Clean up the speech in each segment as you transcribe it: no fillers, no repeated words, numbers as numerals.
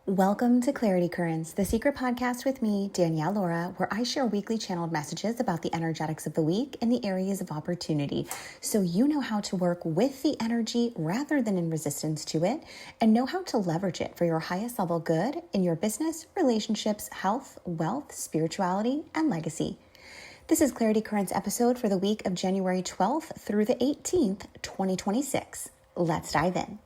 Welcome to Clarity Currents, the secret podcast with me, 𝙗𝙨𝙨, where I share weekly channeled messages about the energetics of the week in the areas of opportunity, so you know how to work with the energy rather than in resistance to it, and know how to leverage it for your highest level good in your business, relationships, health, wealth, spirituality, and legacy. This is Clarity Currents episode for the week of January 12th through the 18th, 2026. Let's dive in.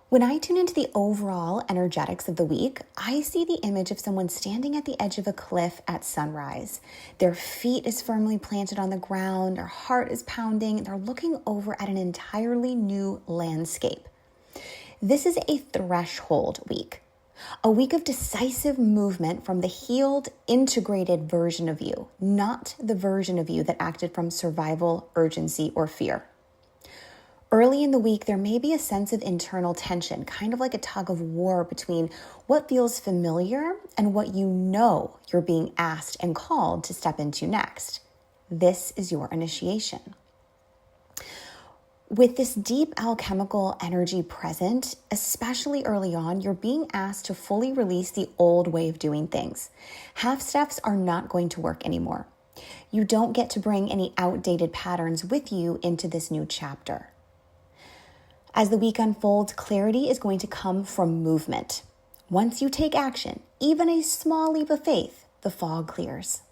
When I tune into the overall energetics of the week, I see the image of someone standing at the edge of a cliff at sunrise. Their feet is firmly planted on the ground, their heart is pounding, they're looking over at an entirely new landscape. This is a threshold week, a week of decisive movement from the healed, integrated version of you, not the version of you that acted from survival, urgency, or fear. Early in the week, there may be a sense of internal tension, kind of like a tug of war between what feels familiar and what you know you're being asked and called to step into next. This is your initiation. With this deep alchemical energy present, especially early on, you're being asked to fully release the old way of doing things. Half steps are not going to work anymore. You don't get to bring any outdated patterns with you into this new chapter. As the week unfolds, clarity is going to come from movement. Once you take action, even a small leap of faith, the fog clears.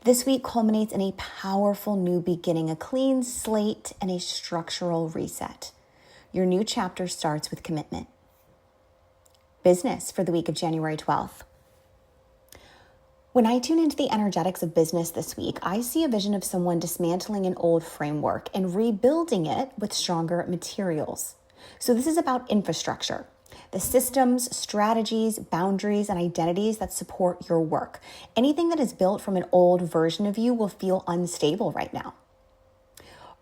This week culminates in a powerful new beginning, a clean slate, and a structural reset. Your new chapter starts with commitment. Business for the week of January 12th. When I tune into the energetics of business this week, I see a vision of someone dismantling an old framework and rebuilding it with stronger materials. So this is about infrastructure, the systems, strategies, boundaries, and identities that support your work. Anything that is built from an old version of you will feel unstable right now.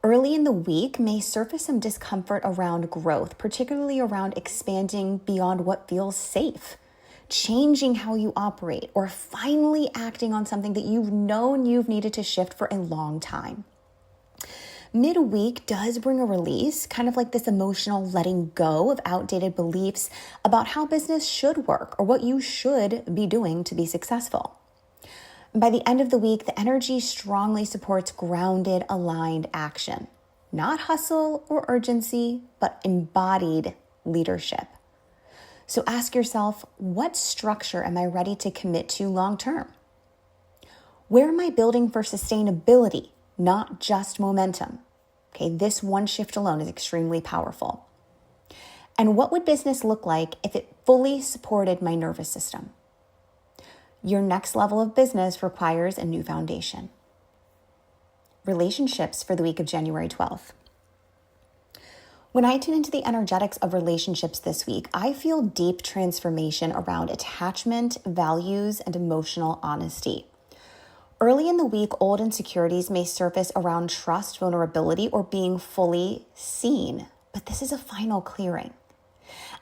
Early in the week may surface some discomfort around growth, particularly around expanding beyond what feels safe, changing how you operate, or finally acting on something that you've known you've needed to shift for a long time. Midweek does bring a release, kind of like this emotional letting go of outdated beliefs about how business should work or what you should be doing to be successful. By the end of the week, the energy strongly supports grounded, aligned action, not hustle or urgency, but embodied leadership. So ask yourself, what structure am I ready to commit to long term? Where am I building for sustainability, not just momentum? Okay, this one shift alone is extremely powerful. And what would business look like if it fully supported my nervous system? Your next level of business requires a new foundation. Relationships for the week of January 12th. When I tune into the energetics of relationships this week, I feel deep transformation around attachment, values, and emotional honesty. Early in the week, old insecurities may surface around trust, vulnerability, or being fully seen, but this is a final clearing.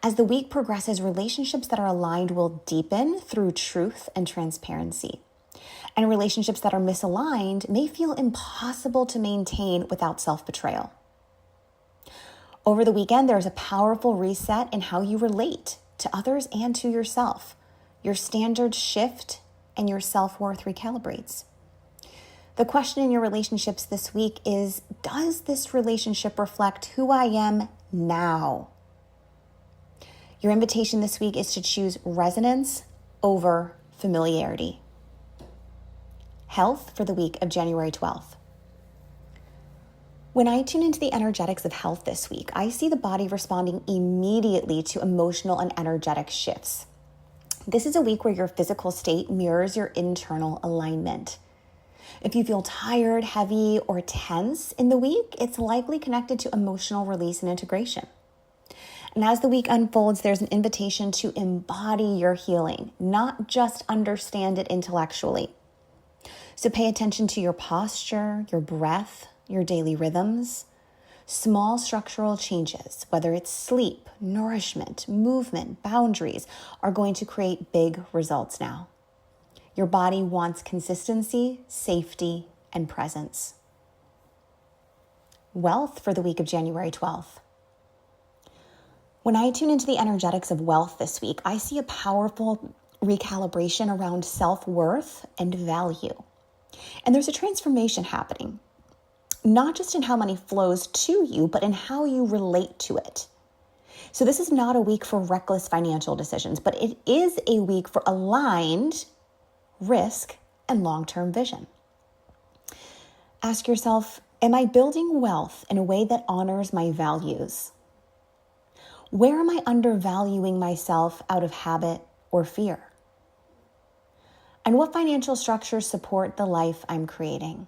As the week progresses, relationships that are aligned will deepen through truth and transparency. And relationships that are misaligned may feel impossible to maintain without self-betrayal. Over the weekend, there's a powerful reset in how you relate to others and to yourself. Your standards shift and your self-worth recalibrates. The question in your relationships this week is, does this relationship reflect who I am now? Your invitation this week is to choose resonance over familiarity. Health for the week of January 12th. When I tune into the energetics of health this week, I see the body responding immediately to emotional and energetic shifts. This is a week where your physical state mirrors your internal alignment. If you feel tired, heavy, or tense in the week, it's likely connected to emotional release and integration. And as the week unfolds, there's an invitation to embody your healing, not just understand it intellectually. So pay attention to your posture, your breath, your daily rhythms. Small structural changes, whether it's sleep, nourishment, movement, boundaries, are going to create big results now. Your body wants consistency, safety, and presence. Wealth for the week of January 12th. When I tune into the energetics of wealth this week, I see a powerful recalibration around self-worth and value. And there's a transformation happening, not just in how money flows to you, but in how you relate to it. So this is not a week for reckless financial decisions, but it is a week for aligned risk and long-term vision. Ask yourself, am I building wealth in a way that honors my values? Where am I undervaluing myself out of habit or fear? And what financial structures support the life I'm creating?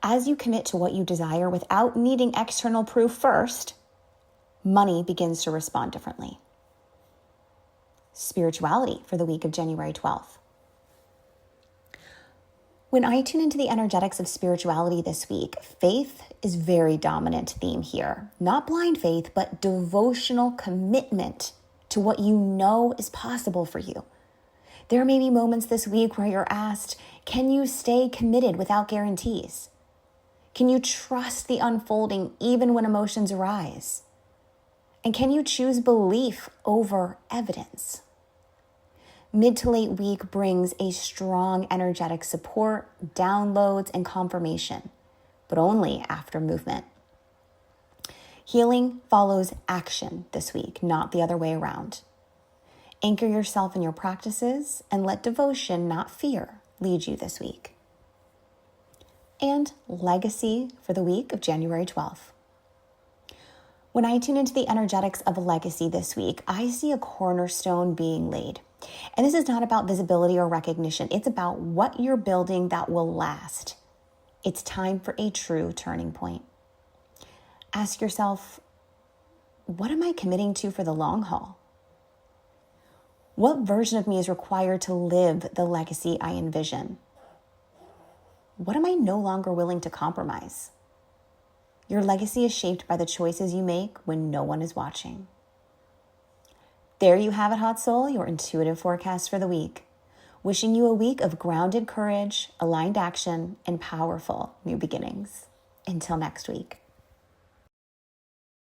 As you commit to what you desire without needing external proof first, money begins to respond differently. Spirituality for the week of January 12th. When I tune into the energetics of spirituality this week, faith is very dominant theme here. Not blind faith, but devotional commitment to what you know is possible for you. There may be moments this week where you're asked, can you stay committed without guarantees? Can you trust the unfolding even when emotions arise? And can you choose belief over evidence? Mid to late week brings a strong energetic support, downloads, and confirmation, but only after movement. Healing follows action this week, not the other way around. Anchor yourself in your practices and let devotion, not fear, lead you this week. And legacy for the week of January 12th. When I tune into the energetics of legacy this week, I see a cornerstone being laid. And this is not about visibility or recognition. It's about what you're building that will last. It's time for a true turning point. Ask yourself, what am I committing to for the long haul? What version of me is required to live the legacy I envision? What am I no longer willing to compromise? Your legacy is shaped by the choices you make when no one is watching. There you have it, hot soul, your intuitive forecast for the week. Wishing you a week of grounded courage, aligned action, and powerful new beginnings. Until next week.